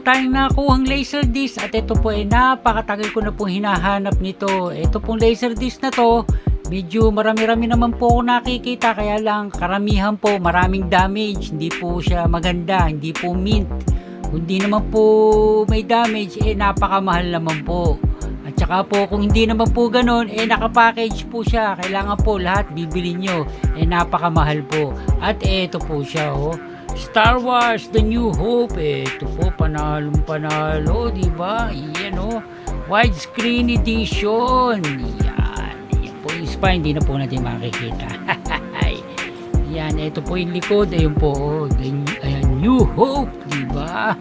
tayong nakuhang Laserdisc at ito po ay napakatagal ko na pong hinahanap nito. Ito pong Laserdisc na to, medyo marami-rami naman po ako nakikita, kaya lang karamihan po maraming damage, hindi po siya maganda, hindi po mint. Kung di naman po may damage, napakamahal naman po. At saka po kung hindi naman po ganun, nakapackage po siya, kailangan po lahat bibili nyo, napakamahal po. At ito po siya, Star Wars The New Hope. Ito po, panalong panalo, diba? Yan widescreen edition. Yan po yung spine, hindi na po natin makikita. Yan, ito po yung likod. Ayun po, ayan, New Hope, diba?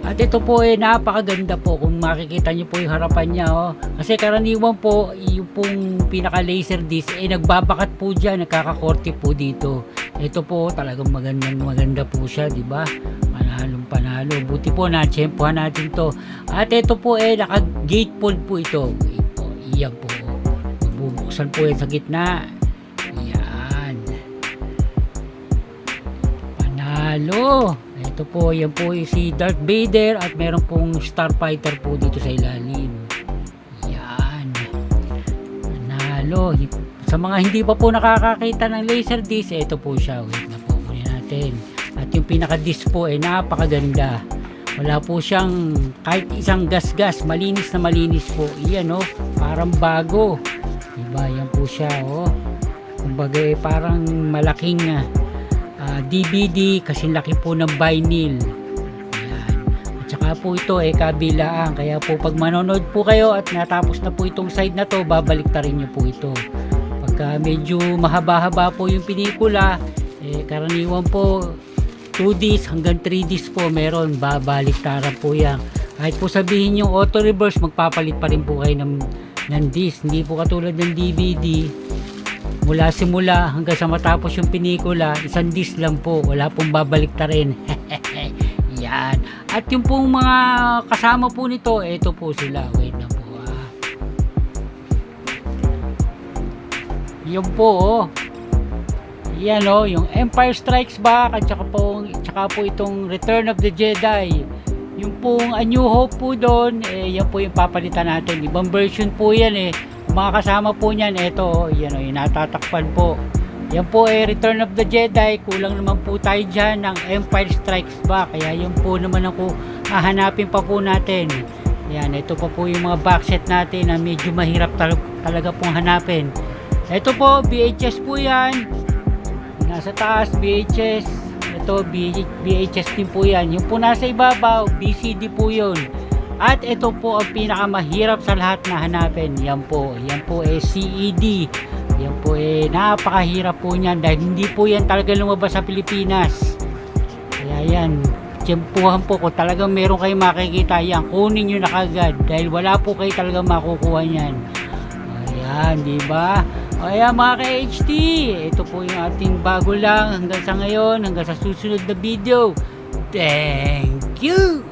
At ito po napakaganda po kung makikita nyo po yung harapan niya. Kasi karaniwan po yung pong pinaka Laserdisc nagbabakat po dyan, nagkakakorte po dito. Ito po talagang maganda po siya, di ba? Panalong panalo. Buti po na-tsempohan natin to. At ito po naka-gatefold po ito. Iyan po. Bubuksan po yan sa gitna. Yan. Panalo. Ito po, yan po si Darth Vader at meron pong Starfighter po dito sa ilalim. Yan. Panalo. Sa mga hindi pa po nakakakita ng Laserdisc, ito po siya. Wait na po, kunin natin. At yung pinaka-disc po napakaganda. Wala po siyang kahit isang gas-gas. Malinis na malinis po. Iyan parang bago. Diba? Yan po siya kumbaga parang malaking DVD kasi laki po ng vinyl. Ayan. At saka po ito kabilaan. Kaya po pag manonood po kayo at natapos na po itong side na to, babalik ta rin nyo po ito. Pagka medyo mahaba-haba po yung pelikula, karaniwan po 2Ds hanggang 3Ds po meron, babalik taran po yan. Kahit po sabihin yung auto reverse, magpapalit pa rin po kayo ng disc. Hindi po katulad ng DVD, mula simula hanggang sa matapos yung pelikula, isang disc lang po, wala pong babalik ta rin. Yan. At yung pong mga kasama po nito, ito po sila. Wait na po. Yan po yan yung Empire Strikes Back at saka po itong Return of the Jedi. Yung pong A New Hope po doon, yan po yung papalitan natin. Ibang version po yan mga kasama po niyan, ito yan yung natatakpan po. Yan po Return of the Jedi. Kulang naman po tayo dyan ng Empire Strikes Back, kaya yun po naman ako hahanapin pa po natin. Yan, ito pa po yung mga box set natin na medyo mahirap talaga pong hanapin. Ito po VHS po yan, nasa taas VHS. Ito VHS din po yan. Yung po nasa ibabaw VCD po yun. At ito po ang pinakamahirap sa lahat na hanapin. Yan po CED. Yan po napakahirap po niyan dahil hindi po yan talaga lumabas sa Pilipinas. Kaya yan, tiyempuhan po kung talagang meron kayo makikita yan, kunin nyo na kagad dahil wala po kayo talagang makukuha yan. Ayan, diba? Ayan mga ka-HT, ito po yung ating bago lang hanggang sa ngayon, hanggang sa susunod na video. Thank you!